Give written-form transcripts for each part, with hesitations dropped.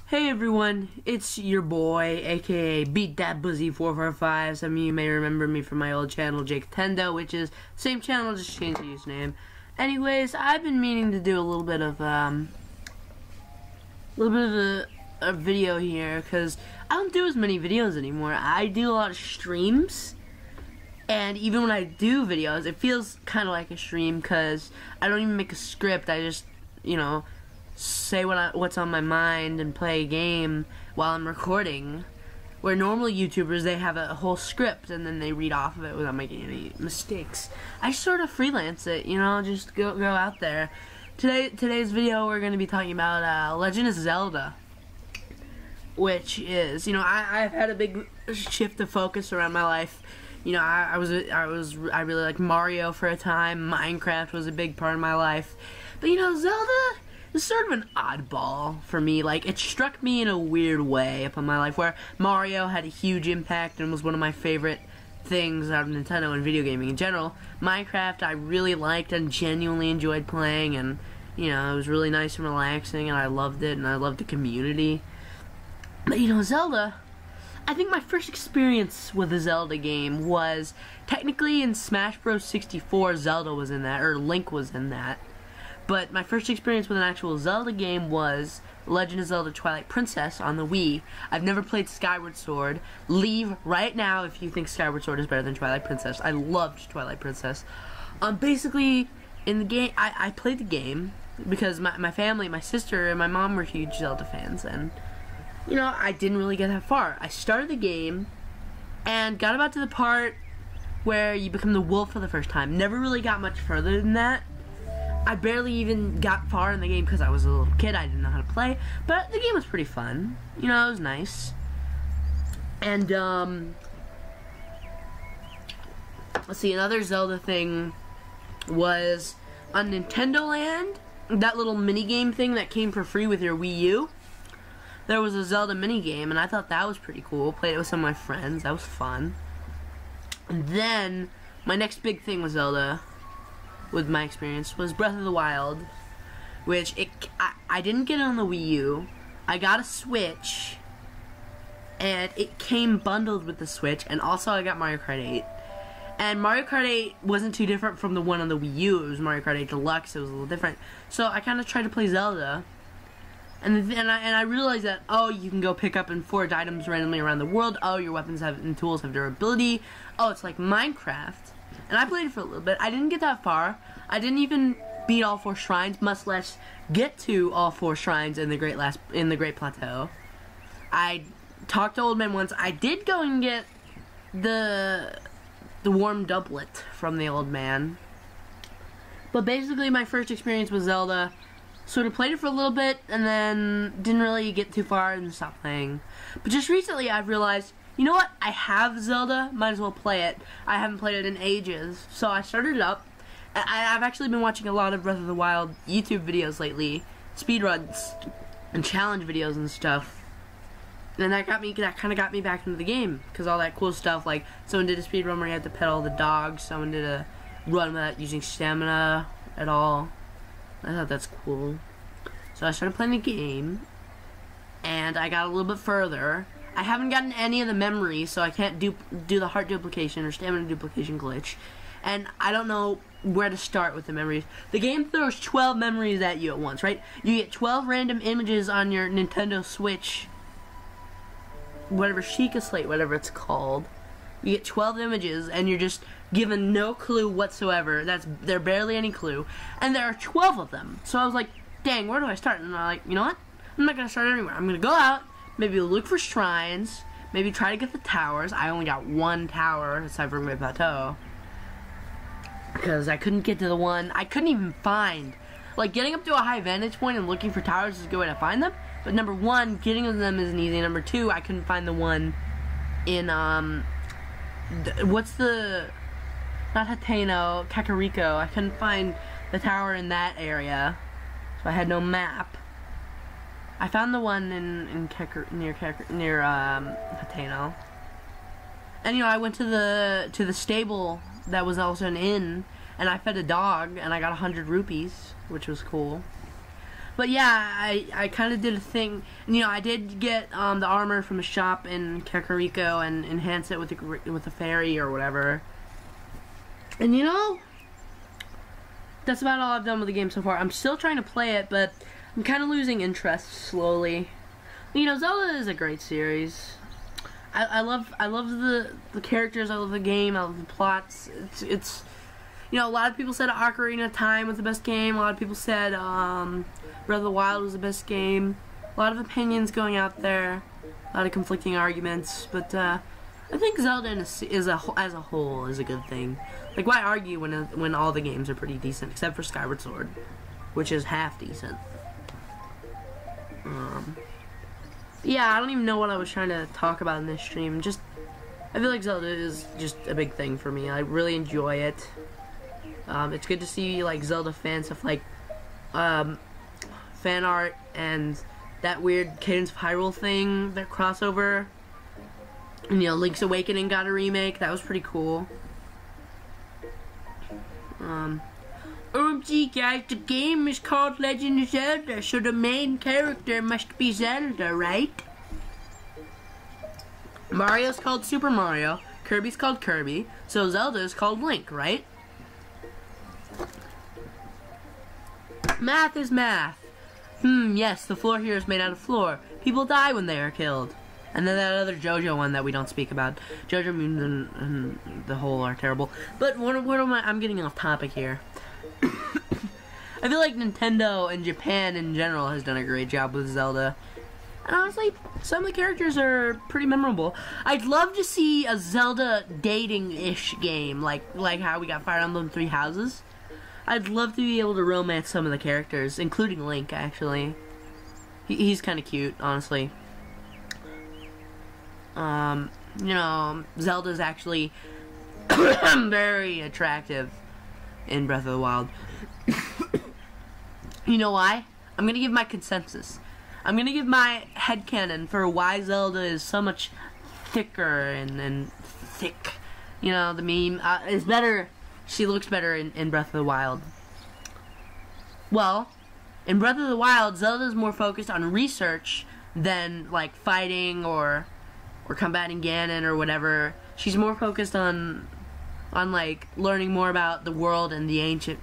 Hey everyone, it's your boy, aka Beat That Buzzy 445. Some of you may remember me from my old channel, Nintendo, which is same channel, just changed the username. Anyways, I've been meaning to do a little bit of a video here because I don't do as many videos anymore. I do a lot of streams, and even when I do videos, it feels kind of like a stream because I don't even make a script. I just, say what's on my mind and play a game while I'm recording. Where normally YouTubers, they have a whole script and then they read off of it without making any mistakes. I sort of freelance it, just go out there. Today's video we're going to be talking about Legend of Zelda, which is, I've had a big shift of focus around my life. I really liked Mario for a time. Minecraft was a big part of my life, but Zelda is sort of an oddball for me. Like, it struck me in a weird way upon my life, where Mario had a huge impact and was one of my favorite things out of Nintendo and video gaming in general. Minecraft I really liked and genuinely enjoyed playing, and it was really nice and relaxing, and I loved it, and I loved the community. But Zelda, I think my first experience with a Zelda game was technically in Smash Bros. 64. Zelda was in that, or Link was in that. But my first experience with an actual Zelda game was Legend of Zelda Twilight Princess on the Wii. I've never played Skyward Sword. Leave right now if you think Skyward Sword is better than Twilight Princess. I loved Twilight Princess. Basically, in the game, I played the game because my family, my sister, and my mom were huge Zelda fans. And, I didn't really get that far. I started the game and got about to the part where you become the wolf for the first time. Never really got much further than that. I barely even got far in the game because I was a little kid. I didn't know how to play, but the game was pretty fun. It was nice. And, let's see, another Zelda thing was on Nintendo Land, that little mini-game thing that came for free with your Wii U. There was a Zelda mini-game, and I thought that was pretty cool. Played it with some of my friends. That was fun. And then, my next big thing with Zelda, with my experience, was Breath of the Wild, which I didn't get it on the Wii U. I got a Switch, and it came bundled with the Switch, and also I got Mario Kart 8. And Mario Kart 8 wasn't too different from the one on the Wii U. It was Mario Kart 8 Deluxe. It was a little different. So I kind of tried to play Zelda, and I realized that, oh, you can go pick up and forge items randomly around the world. Oh, your weapons and tools have durability. Oh, it's like Minecraft. And I played it for a little bit. I didn't get that far. I didn't even beat all 4 shrines, much less get to all 4 shrines in the Great Plateau. I talked to Old Man once. I did go and get the warm doublet from the Old Man. But basically, my first experience with Zelda, sort of played it for a little bit, and then didn't really get too far and stopped playing. But just recently, I've realized, you know what? I have Zelda. Might as well play it. I haven't played it in ages. So I started it up. I've actually been watching a lot of Breath of the Wild YouTube videos lately. Speedruns and challenge videos and stuff. And that kind of got me back into the game. Because all that cool stuff, like someone did a speedrun where you had to pet all the dogs. Someone did a run without using stamina at all. I thought that's cool. So I started playing the game. And I got a little bit further. I haven't gotten any of the memories, so I can't do the heart duplication or stamina duplication glitch. And I don't know where to start with the memories. The game throws 12 memories at you at once, right? You get 12 random images on your Nintendo Switch, whatever, Sheikah Slate, whatever it's called. You get 12 images, and you're just given no clue whatsoever. There barely any clue. And there are 12 of them. So I was like, dang, where do I start? And I'm like, you know what? I'm not going to start anywhere. I'm going to go out, maybe look for shrines, maybe try to get the towers. I only got 1 tower aside from Great Plateau, because I couldn't get to the one. I couldn't even find, like, getting up to a high vantage point and looking for towers is a good way to find them. But number 1, getting to them isn't easy. Number 2, I couldn't find the one in what's the, not Hateno, Kakariko. I couldn't find the tower in that area, so I had no map. I found the one near Hateno, and I went to the stable that was also an inn, and I fed a dog, and I got 100 rupees, which was cool. But yeah, I kind of did a thing. You know, I did get the armor from a shop in Kakariko and enhance it with a fairy or whatever. And you know, that's about all I've done with the game so far. I'm still trying to play it, but I'm kind of losing interest slowly. You know, Zelda is a great series. I love the characters. I love the game. I love the plots. It's you know, a lot of people said Ocarina of Time was the best game. A lot of people said Breath of the Wild was the best game. A lot of opinions going out there. A lot of conflicting arguments. But I think Zelda as a whole is a good thing. Like, why argue when all the games are pretty decent, except for Skyward Sword, which is half decent. Yeah, I don't even know what I was trying to talk about in this stream. Just, I feel like Zelda is just a big thing for me. I really enjoy it. It's good to see like Zelda fan stuff, like fan art and that weird Cadence of Hyrule thing, that crossover. And, you know, Link's Awakening got a remake. That was pretty cool. OMG guys, the game is called Legend of Zelda, so the main character must be Zelda, right? Mario's called Super Mario, Kirby's called Kirby, so Zelda is called Link, right? Math is math. Yes, the floor here is made out of floor. People die when they are killed. And then that other JoJo one that we don't speak about. JoJo Moon and the whole are terrible. But what am I'm getting off topic here. I feel like Nintendo and Japan in general has done a great job with Zelda. And honestly, some of the characters are pretty memorable. I'd love to see a Zelda dating-ish game, like how we got Fire Emblem Three Houses. I'd love to be able to romance some of the characters, including Link, actually. He's kind of cute, honestly. You know, Zelda's actually very attractive in Breath of the Wild. You know why? I'm gonna give my consensus. I'm gonna give my headcanon for why Zelda is so much thicker and thick. You know, the meme is better. She looks better in Breath of the Wild. Well, in Breath of the Wild, Zelda's more focused on research than like fighting or combating Ganon or whatever. She's more focused on like learning more about the world and the ancient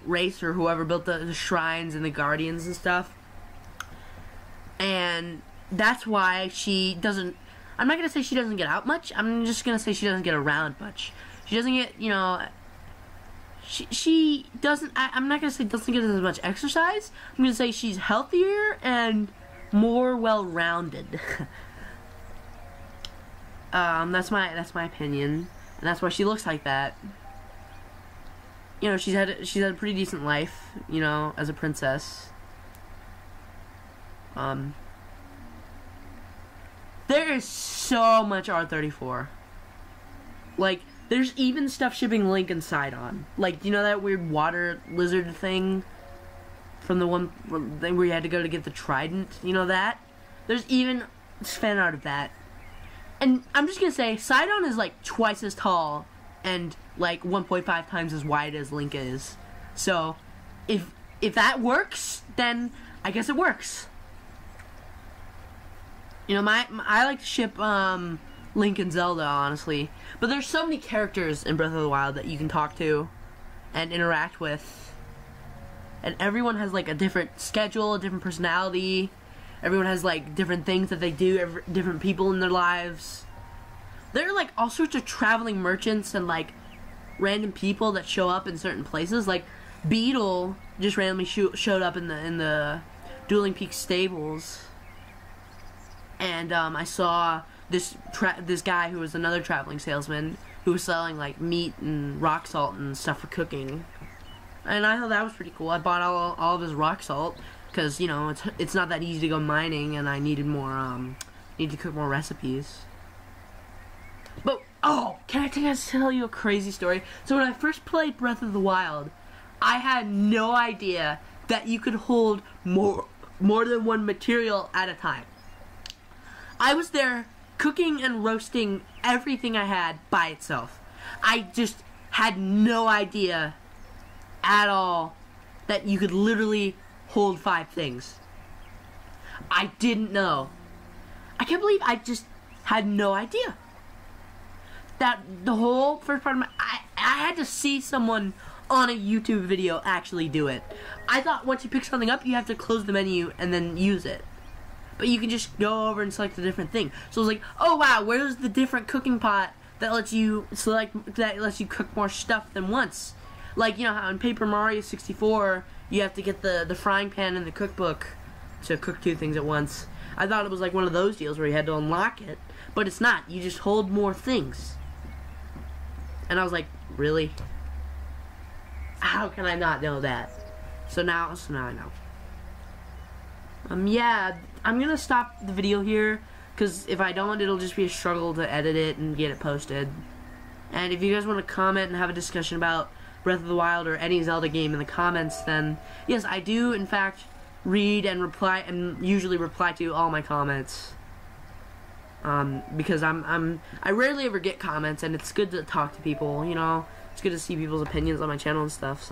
race or whoever built the shrines and the guardians and stuff. And that's why she doesn't. I'm not gonna say she doesn't get out much. I'm just gonna say she doesn't get around much. She doesn't get, you know. She doesn't. I'm not gonna say doesn't get as much exercise. I'm gonna say she's healthier and more well-rounded. That's my opinion, and that's why she looks like that. You know, she's had a pretty decent life, you know, as a princess. There is so much R34. Like, there's even stuff shipping Link and Sidon. Like, you know that weird water lizard thing from the one thing where you had to go to get the trident? You know that? There's even fan art of that. And I'm just gonna say, Sidon is like twice as tall and like 1.5 times as wide as Link is. So, if that works, then I guess it works. You know, I like to ship Link and Zelda, honestly. But there's so many characters in Breath of the Wild that you can talk to and interact with. And everyone has like a different schedule, a different personality. Everyone has like different things that they do, different people in their lives. There are like all sorts of traveling merchants and like random people that show up in certain places. Like Beetle just randomly showed up in the Dueling Peaks stables. And I saw this guy who was another traveling salesman who was selling like meat and rock salt and stuff for cooking. And I thought that was pretty cool. I bought all of his rock salt because, you know, it's not that easy to go mining, and I needed more need to cook more recipes. But oh, can I tell you a crazy story? So when I first played Breath of the Wild, I had no idea that you could hold more than one material at a time. I was there cooking and roasting everything I had by itself. I just had no idea at all that you could literally hold 5 things. I didn't know. I can't believe I just had no idea. That the whole first part of my... I had to see someone on a YouTube video actually do it. I thought once you pick something up, you have to close the menu and then use it. But you can just go over and select a different thing. So I was like, oh wow, where's the different cooking pot that lets you select, that lets you cook more stuff than once? Like, you know how in Paper Mario 64, you have to get the frying pan and the cookbook to cook 2 things at once. I thought it was like one of those deals where you had to unlock it, but it's not. You just hold more things. And I was like, really? How can I not know that? So now I know. Yeah, I'm gonna stop the video here, because if I don't, it'll just be a struggle to edit it and get it posted. And if you guys want to comment and have a discussion about Breath of the Wild or any Zelda game in the comments, then yes, I do in fact read and reply, and usually reply to all my comments. Because I rarely ever get comments, and it's good to talk to people, you know. It's good to see people's opinions on my channel and stuff. So.